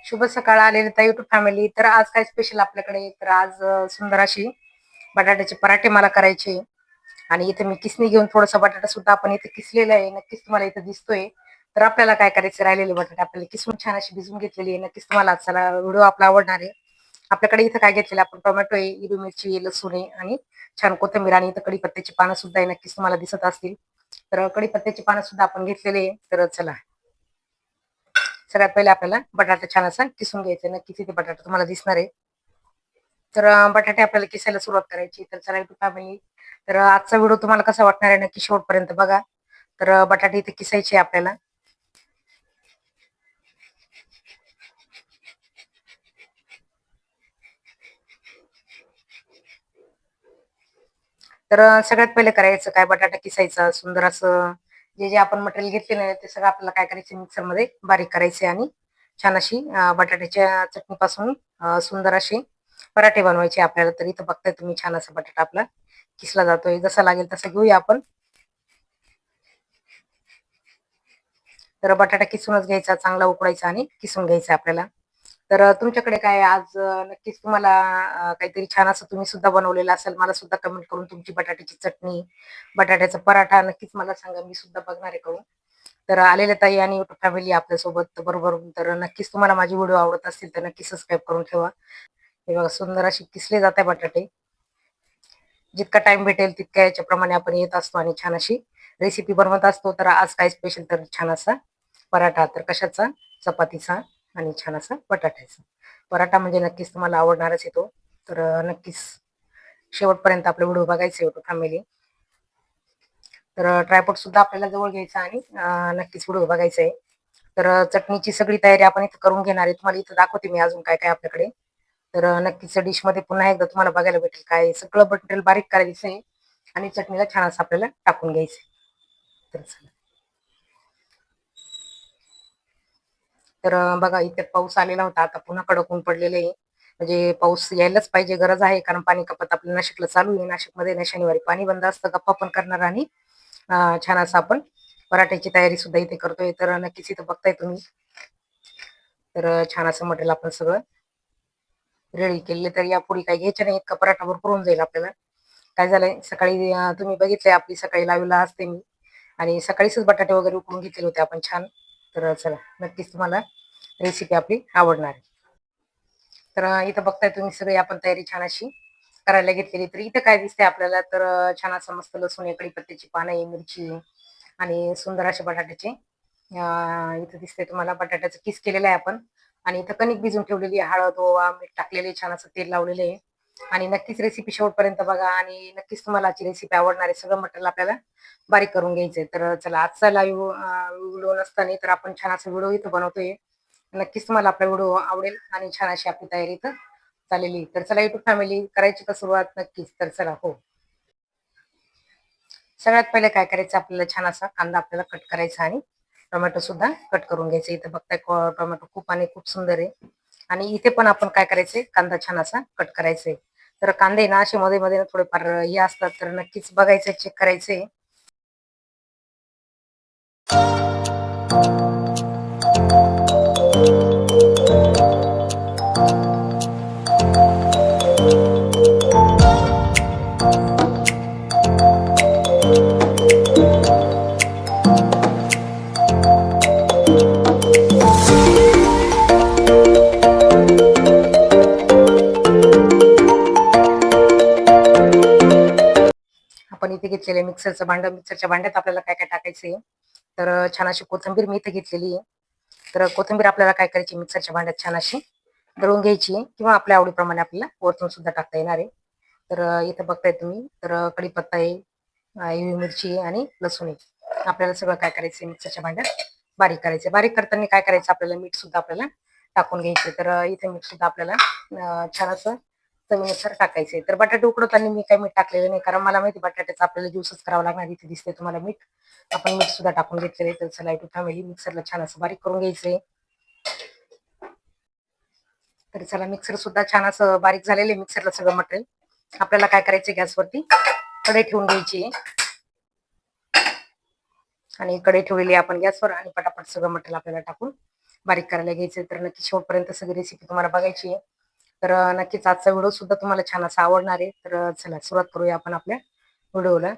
शुभ सकाळ आलेली तर युट्यूब फॅमिली. तर आज काय स्पेशल आपल्याकडे, तर आज सुंदर अशी बटाट्याचे पराठे मला करायचे. आणि इथे मी किसणी घेऊन थोडासा बटाटा सुद्धा आपण इथे किसलेला आहे, नक्कीच तुम्हाला इथे दिसतोय. तर आपल्याला काय करायचं, राहिलेले बटाटे आपल्याला किसून छान अशी भिजून घेतलेली आहे. नक्कीच तुम्हाला आजचा व्हिडिओ आपला आवडणार आहे. आपल्याकडे इथं काय घेतलेलं आपण, टोमॅटो आहे, हिरवी मिरची आहे, लसूण आहे आणि छान कोथिंबीर, आणि इथं कढीपत्त्याची पानं सुद्धा आहे, नक्कीच तुम्हाला दिसत असतील. तर कढीपत्त्याची पानं सुद्धा आपण घेतलेले आहे. तर चला, सगळ्यात पहिले आपल्याला बटाटा छान असा किसून घ्यायचा. नक्कीच इथे बटाटा तुम्हाला दिसणार आहे. तर बटाटे आपल्याला किसायला सुरुवात करायची. तर चला युट्यूब फॅमिली, तर आजचा व्हिडिओ तुम्हाला कसा वाटणार आहे नक्की शेवटपर्यंत बघा. तर बटाटे इथे किसायचे आपल्याला. तर सगळ्यात पहिले करायचं काय, बटाटा किसायचा सुंदर असं. जे जे आपण मटेरियल घेतलेलं आहे ते सगळं आपल्याला काय करायचं, मिक्सरमध्ये बारीक करायचे आणि छान अशी बटाट्याच्या चटणीपासून सुंदर असे पराठे बनवायचे आपल्याला. तर इथं बघताय तुम्ही, छान असा बटाटा आपला किसला जातोय. जसा लागेल तसं घेऊया आपण. तर बटाटा किसूनच घ्यायचा, चांगला उकडायचा आणि किसून घ्यायचा आपल्याला. तर तुमच्याकडे काय आज नक्कीच तुम्हाला काहीतरी छान असं तुम्ही सुद्धा बनवलेलं असेल. मला सुद्धा कमेंट करून तुमची बटाट्याची चटणी, बटाट्याचा पराठा नक्कीच मला सांगा, मी सुद्धा बघणार आहे करून. तर आलेल्या ताई आणि युट्यूब फॅमिली आपल्यासोबत बरोबर. तर नक्कीच तुम्हाला माझी व्हिडिओ आवडत असतील तर नक्की सबस्क्राईब करून ठेवा. हे बघा, सुंदर अशी किसले जात आहे बटाटे. जितका टाइम भेटेल तितक्या याच्याप्रमाणे आपण येत असतो आणि छान अशी रेसिपी बनवत असतो. तर आज काय स्पेशल, तर छान असा पराठा. तर कशाचा, चपातीचा आणि छान असा बटाट्याचा पराठा. म्हणजे नक्कीच तुम्हाला आवडणारच येतो. तर नक्कीच शेवटपर्यंत आपला व्हिडिओ बघायचा आहे फॅमिली. तर ट्रायपॉड सुद्धा आपल्याला जवळ घ्यायचा आणि नक्कीच व्हिडिओ बघायचा आहे. तर चटणीची सगळी तयारी आपण इथं करून घेणार आहे. तुम्हाला इथं दाखवते मी अजून काय काय आपल्याकडे. तर नक्कीच डिश मध्ये पुन्हा एकदा तुम्हाला बघायला भेटेल. काय सगळं मटेरियल बारीक करायचं आहे आणि चटणीला छान असं आपल्याला टाकून घ्यायचं. तर चला. तर बघा, इथे पाऊस आलेला होता, आता पुन्हा कडक ऊन पडलेलं आहे. म्हणजे पाऊस यायलाच पाहिजे, गरज आहे. कारण पाणी कपात आपल्या नाशिकला चालू आहे. नाशिकमध्ये ना शनिवारी पाणी बंद असतं, गप्पा पण करणार आणि छान असं आपण पराठ्याची तयारी सुद्धा इथे करतोय. तर नक्कीच इथं बघताय तुम्ही. तर छान असं मटेरियल आपण सगळं रेडी केलेले. तर या पुढे काही घ्यायच्या नाही, इतका पराठा भरपूर होऊन जाईल आपल्याला. काय झालंय, सकाळी तुम्ही बघितलंय आपली सकाळी लाईव्हला असते मी, आणि सकाळीच बटाटे वगैरे उकडून घेतले होते आपण छान. तर चला, नक्कीच तुम्हाला रेसिपी आपली आवडणार आहे. तर इथं बघताय तुम्ही, सगळी आपण तयारी छान अशी करायला घेतलेली. तर इथं काय दिसतंय आपल्याला, तर छान असं मस्त लसूण, कढीपत्त्याची पानं आहे, मिरची आणि सुंदर असे बटाट्याचे इथं दिसतंय तुम्हाला बटाट्याचं किस केलेलं आहे आपण. आणि इथं कणिक भिजून ठेवलेली आहे, हळद, ओवा, मीठ टाकलेले, छान असं तेल लावलेलं आहे. आणि नक्कीच रेसिपी शेवटपर्यंत बघा आणि नक्कीच तुम्हाला आजची रेसिपी आवडणार आहे. सगळं मटेरियल आपल्याला बारीक करून घ्यायचंय. तर चला, आजचा लाईव्ह व्हिडिओ नसताना तर आपण छान असा व्हिडिओ इथं बनवतोय. नक्कीच तुम्हाला आपला व्हिडिओ आवडेल आणि छान अशी आपली तयारी इथं चाललेली. तर चला युट्यूब फॅमिली, करायची का सुरुवात? नक्कीच. तर चला, हो. सगळ्यात पहिले काय करायचं, आपल्याला छान असा कांदा आपल्याला कट करायचा आणि टोमॅटो सुद्धा कट करून घ्यायचे. इथं बघताय टोमॅटो खूप आणि खूप सुंदर आहे. आणि इथे पण आपण काय करायचंय, कांदा छान असा कट करायचा आहे. तर कांदे ना असे मध्ये मध्ये थोडेफार हे असतात, तर नक्कीच बघायचं, चेक करायचंय. आपण इथे घेतलेलं मिक्सरचं भांडं, मिक्सरच्या भांड्यात आपल्याला काय काय टाकायचंय. तर छान अशी कोथिंबीर मी इथे घेतलेली आहे. तर कोथिंबीर आपल्याला काय करायची, मिक्सरच्या भांड्यात छान अशी दळून घ्यायची आहे, किंवा आपल्या आवडीप्रमाणे आपल्याला वरतून सुद्धा टाकता येणार आहे. तर इथं बघताय तुम्ही, तर कढीपत्ता आहे, हिरवी मिरची आहे आणि लसूण आहे. आपल्याला सगळं काय करायचं, मिक्सरच्या भांड्यात बारीक करायचं. बारीक करताना काय करायचं, आपल्याला मीठ सुद्धा आपल्याला टाकून घ्यायचं. तर इथे मीठ सुद्धा आपल्याला छान असं चवीनुसार टाकायचंय. तर बटाटे उकडताना मी काही मीठ टाकलेलं नाही, कारण मला माहिती बटाट्याचं आपल्याला ज्यूसच करावं लागणार. इथे दिसते तुम्हाला मीठ, आपण मीठ सुद्धा टाकून घेतलेलं आहे. तर चला युट्यूब फॅमिली, मिक्सरला छान असं बारीक करून घ्यायचंय. तर चला, मिक्सर सुद्धा छान असं बारीक झालेलं आहे मिक्सरला सगळं मटेरियल. आपल्याला काय करायचंय, गॅसवरती कढई ठेवून घ्यायची आणि कढई ठेवलेली आपण गॅसवर, आणि पटापट सगळं मटेरियल आपल्याला टाकून बारीक करायला घ्यायचे. तर नक्की शेवटपर्यंत सगळी रेसिपी तुम्हाला बघायची आहे. तर नक्कीच आजचा व्हिडिओ सुद्धा तुम्हाला छान असा आवडणार आहे. तर चला सुरुवात करूया आपण आपल्या व्हिडिओला.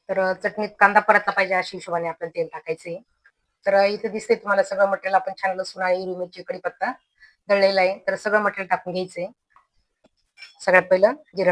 तर चटणीत कांदा परतला पाहिजे अशा हिशोबाने आपल्याला तेल टाकायचं आहे. तर इथे दिसते तुम्हाला सगळं मटेरियल आपण छान लसूण आणि हिरवी मिरची, कढीपत्ता दळलेला आहे. तर सगळं मटेरियल टाकून घ्यायचंय. सगळ्यात पहिलं जिरं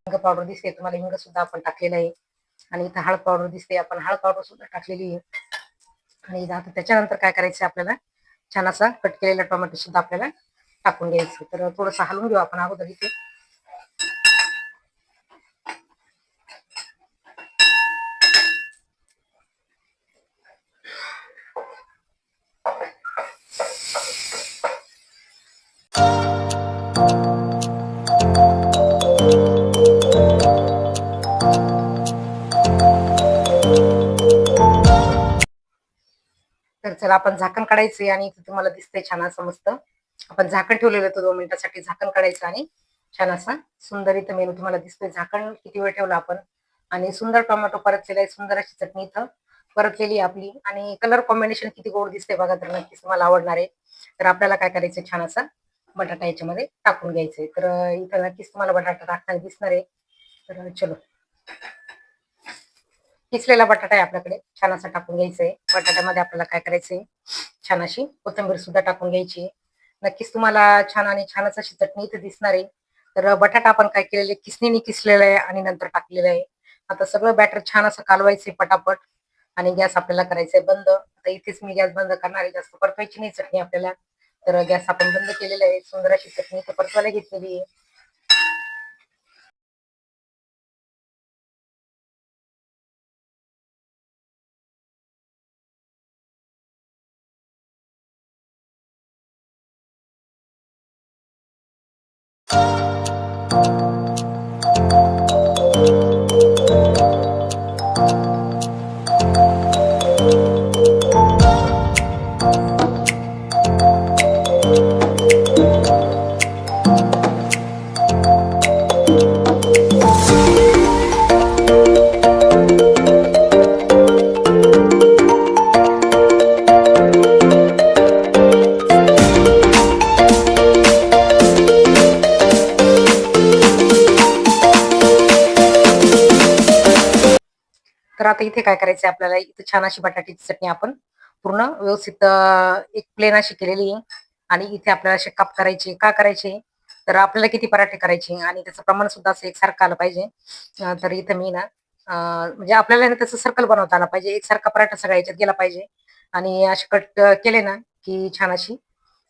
हिंग पावडर दिसते तुम्हाला, हिंग सुद्धा आपण टाकलेलं आहे. आणि इथं हळद पावडर दिसते, आपण हळद पावडर सुद्धा टाकलेली आहे. आणि आता त्याच्यानंतर काय करायचं आपल्याला, छान असा कट केलेला टोमॅटो सुद्धा आपल्याला टाकून घ्यायचं. तर थोडंसं हलवून घेऊ आपण अगोदर इथे. तर चला आपण झाकण काढायचे आणि इथे तुम्हाला दिसतंय छान असं मस्त आपण झाकण ठेवलेलं होतं 2 मिनिटासाठी. झाकण काढायचं आणि छान असा सुंदर इथं मेनू तुम्हाला दिसतोय. झाकण किती वेळ ठेवलं आपण आणि सुंदर टोमॅटो परतलेला आहे. सुंदर अशी चटणी इथं परतलेली आपली आणि कलर कॉम्बिनेशन किती गोड दिसते बघा. तर नक्कीच तुम्हाला आवडणार आहे. तर आपल्याला काय करायचं, छान असा बटाटा याच्यामध्ये टाकून घ्यायचंय. तर इथं नक्कीच तुम्हाला बटाटा टाकताना दिसणार आहे. तर चलो, किसलेला बटाटा आहे आपल्याकडे, छान असा टाकून घ्यायचा आहे. बटाट्यामध्ये आपल्याला काय करायचंय, छान अशी कोथिंबीर सुद्धा टाकून घ्यायची. नक्कीच तुम्हाला छान आणि छानच अशी चटणी इथे दिसणार आहे. तर बटाटा आपण काय केलेले, किसणीने किसलेला आहे आणि नंतर टाकलेलं आहे. आता सगळं बॅटर छान असं कालवायचंय पटापट आणि गॅस आपल्याला करायचंय बंद. आता इथेच मी गॅस बंद करणार आहे, जास्त परतवायची नाही चटणी आपल्याला. तर गॅस आपण बंद केलेला आहे. सुंदर अशी चटणी इथे परतवायला घेतलेली आहे. तर आता इथे काय करायचंय आपल्याला, इथे छान अशी बटाट्याची चटणी आपण पूर्ण व्यवस्थित एक प्लेन अशी केलेली आहे. आणि इथे आपल्याला असे काप करायचे. का करायचे, तर आपल्याला किती पराठे करायचे आणि त्याचं प्रमाण सुद्धा असं एकसारखं आलं पाहिजे. तर इथं मी ना म्हणजे आपल्याला ना त्याचं सर्कल बनवता आलं पाहिजे. एकसारखा पराठा सगळ्या याच्यात गेला पाहिजे आणि असे कट केले ना की छान अशी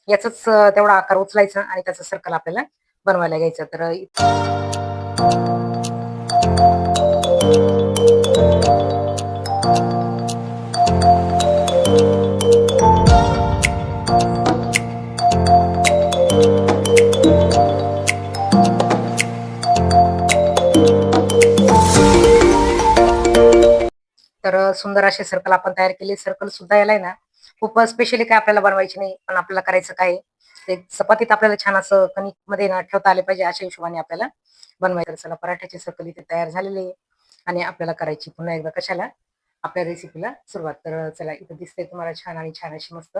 याचाच तेवढा आकार उचलायचा आणि त्याचं सर्कल आपल्याला बनवायला घ्यायचं. तर सुंदर असे सर्कल आपण तयार केले. सर्कल सुद्धा याला आहे ना खूप स्पेशली काय आपल्याला बनवायची नाही, पण आपल्याला करायचं काय, ते चपातीत आपल्याला छान असं कणिक मध्ये ना ठेवता आले पाहिजे अशा हिशोबाने आपल्याला बनवायचं. चला पराठ्याची सकल इथे तयार झालेली आहे आणि आपल्याला करायची पुन्हा एकदा कशाला आपल्या रेसिपीला सुरुवात. तर चला इथं दिसते तुम्हाला छान आणि छान अशी मस्त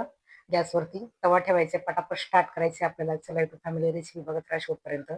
गॅसवरती तवा ठेवायचे, पटापट स्टार्ट करायचे आपल्याला. चला इथं फॅमिली रेसिपी बघत राहा शेवटपर्यंत.